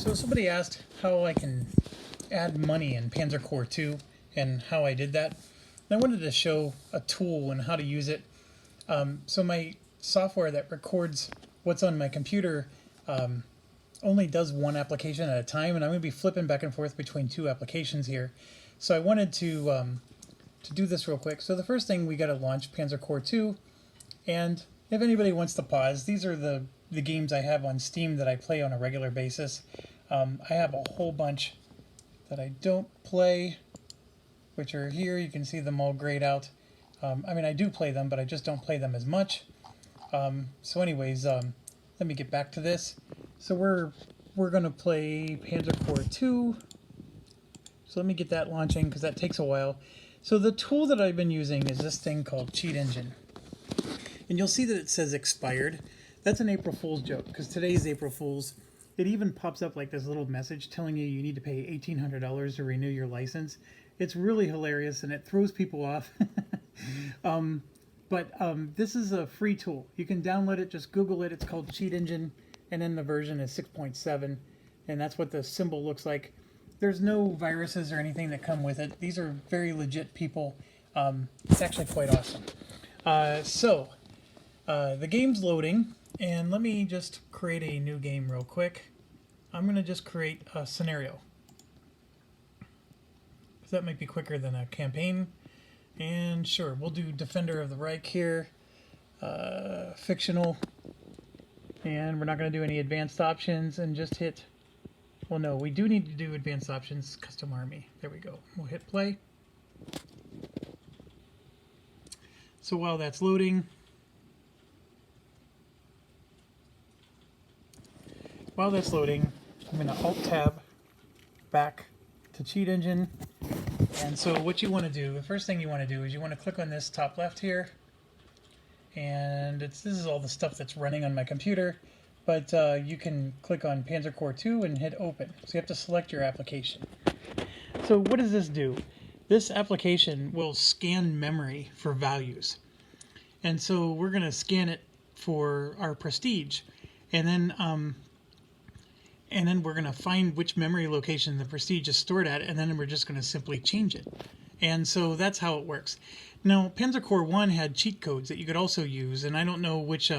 So somebody asked how I can add money in Panzer Core 2 and how I did that. And I wanted to show a tool and how to use it. So my software that records what's on my computer only does one application at a time, and I'm going to be flipping back and forth between two applications here. So I wanted to do this real quick. So the first thing, we got to launch Panzer Core 2, and if anybody wants to pause, these are the games I have on Steam that I play on a regular basis. I have a whole bunch that I don't play, which are here. You can see them all grayed out. I mean, I do play them, but I just don't play them as much. So anyways, let me get back to this. So we're going to play Panzer Core 2. So let me get that launching, because that takes a while. So the tool that I've been using is this thing called Cheat Engine. And you'll see that it says expired. That's an April Fool's joke, because today is April Fool's. It even pops up like this little message telling you need to pay $1,800 to renew your license. It's really hilarious, and it throws people off. But this is a free tool. You can download it, just Google it. It's called Cheat Engine, and then the version is 6.7, and that's what the symbol looks like. There's no viruses or anything that come with it. These are very legit people. It's actually quite awesome. The game's loading, and let me just create a new game real quick. I'm going to just create a scenario, because that might be quicker than a campaign. And sure, we'll do Defender of the Reich here, fictional, and we're not going to do any advanced options, and just hit, well no, we do need to do advanced options, custom army. There we go. We'll hit play. So while that's loading, I'm going to Alt-Tab back to Cheat Engine. And so what you want to do, the first thing you want to do is you want to click on this top left here. And this is all the stuff that's running on my computer. But you can click on Panzer Core 2 and hit Open. So you have to select your application. So what does this do? This application will scan memory for values. And so we're going to scan it for our prestige. And then we're going to find which memory location the prestige is stored at, and then we're just going to simply change it. And so that's how it works. Now, Panzer Core 1 had cheat codes that you could also use, and I don't know which,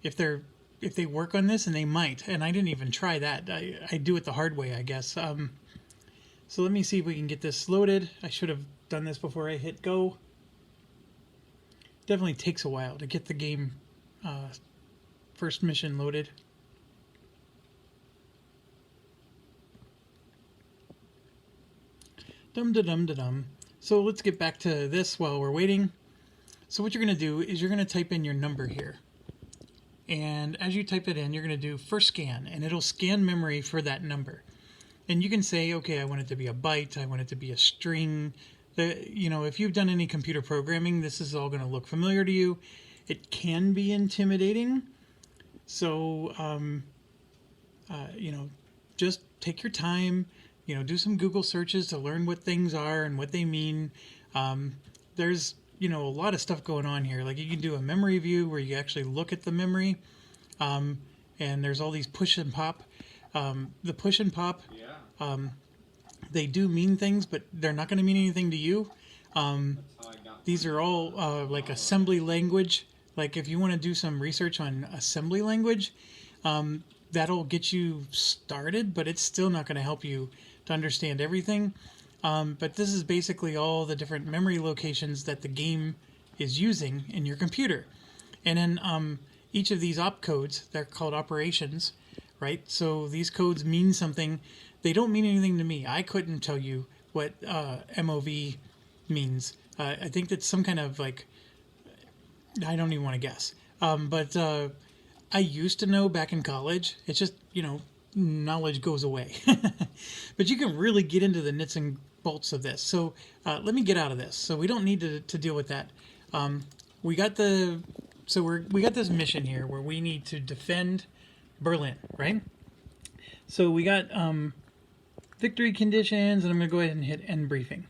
if they work on this, and they might, and I didn't even try that. I do it the hard way, I guess. So let me see if we can get this loaded. I should have done this before I hit go. Definitely takes a while to get the game first mission loaded. Dum-da-dum-da-dum. So let's get back to this while we're waiting. So what you're going to do is you're going to type in your number here. And as you type it in, you're going to do first scan, and it'll scan memory for that number. And you can say, okay, I want it to be a byte, I want it to be a string. If you've done any computer programming, this is all going to look familiar to you. It can be intimidating. So, just take your time. Do some Google searches to learn what things are and what they mean. There's, a lot of stuff going on here. Like you can do a memory view where you actually look at the memory. And there's all these push and pop. The push and pop, they do mean things, but they're not going to mean anything to you. These are all like assembly language. Like if you want to do some research on assembly language, that'll get you started, but it's still not going to help you to understand everything. But this is basically all the different memory locations that the game is using in your computer. And then each of these opcodes, they're called operations, right? So these codes mean something. They don't mean anything to me. I couldn't tell you what MOV means. I think that's some kind of like, I don't even want to guess. But I used to know back in college. It's just, knowledge goes away. But you can really get into the nits and bolts of this. So let me get out of this. So we don't need to deal with that. We got this mission here where we need to defend Berlin, right? So we got victory conditions, and I'm going to go ahead and hit end briefing.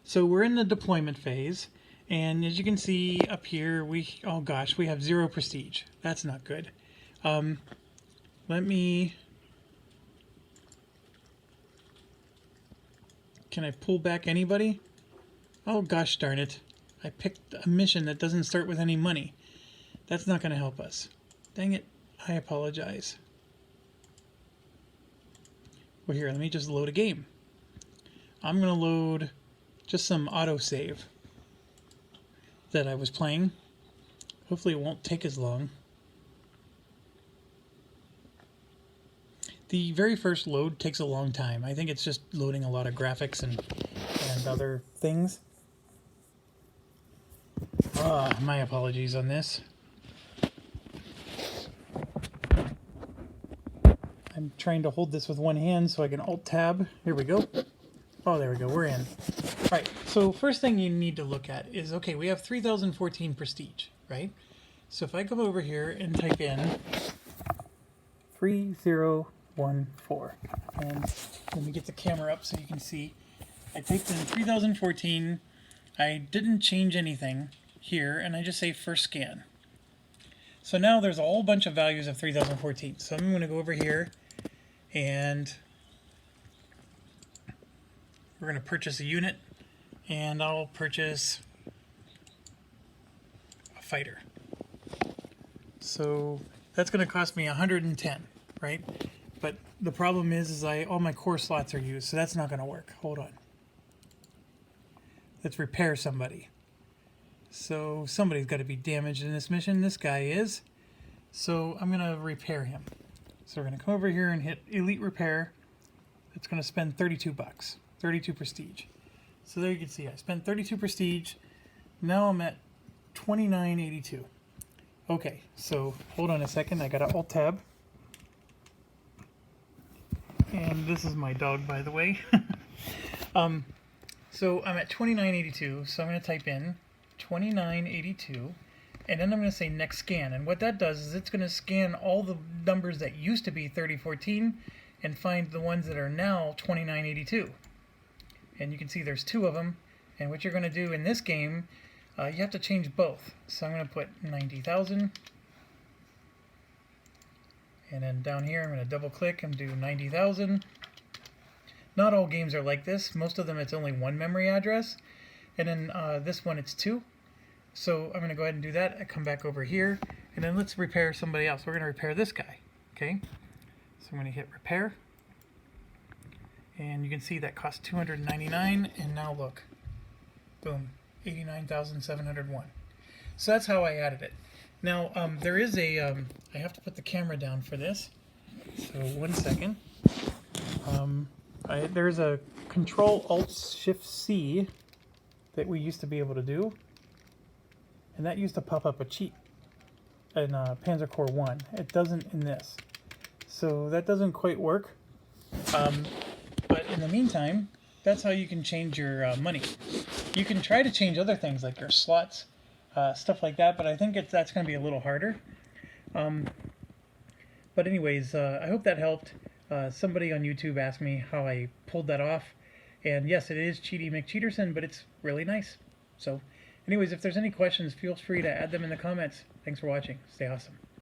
So we're in the deployment phase, and as you can see up here, we have 0 prestige. That's not good. Let me Can I pull back anybody? Oh gosh darn it. I picked a mission that doesn't start with any money. That's not going to help us. Dang it. I apologize. Well, here, let me just load a game. I'm going to load just some autosave that I was playing. Hopefully it won't take as long. The very first load takes a long time. I think it's just loading a lot of graphics and other things. My apologies on this. I'm trying to hold this with one hand so I can Alt-Tab. Here we go. Oh, there we go. We're in. All right. So first thing you need to look at is, okay, we have 3014 prestige, right? So if I come over here and type in 3014, and let me get the camera up so you can see. I typed in 3014. I didn't change anything here, and I just say first scan. So now there's a whole bunch of values of 3014. So I'm going to go over here, and we're going to purchase a unit, and I'll purchase a fighter. So that's going to cost me 110, right? But the problem is all my core slots are used, so that's not going to work. Hold on. Let's repair somebody. So somebody's got to be damaged in this mission. This guy is. So I'm going to repair him. So we're going to come over here and hit Elite Repair. It's going to spend 32 bucks. 32 prestige. So there you can see I spent 32 prestige. Now I'm at 29.82. Okay, so hold on a second. I got to Alt-Tab. And this is my dog, by the way. So I'm at 29.82, so I'm going to type in 29.82, and then I'm going to say next scan. And what that does is it's going to scan all the numbers that used to be 3014 and find the ones that are now 29.82. And you can see there's two of them. And what you're going to do in this game, you have to change both. So I'm going to put 90,000. And then down here I'm going to double click and do 90,000. Not all games are like this. Most of them it's only one memory address. And then this one it's two. So I'm going to go ahead and do that. I come back over here. And then let's repair somebody else. We're going to repair this guy. Okay. So I'm going to hit repair. And you can see that cost $299. And now look. Boom. 89,701. So that's how I added it. Now there is a, I have to put the camera down for this. So 1 second. There's a Control-Alt-Shift-C that we used to be able to do, and that used to pop up a cheat in Panzer Corps 1. It doesn't in this, so that doesn't quite work. But in the meantime, that's how you can change your money. You can try to change other things like your slots, stuff like that, but I think that's going to be a little harder. But anyways, I hope that helped. Somebody on YouTube asked me how I pulled that off. And yes, it is Cheaty McCheaterson, but it's really nice. So anyways, if there's any questions, feel free to add them in the comments. Thanks for watching. Stay awesome.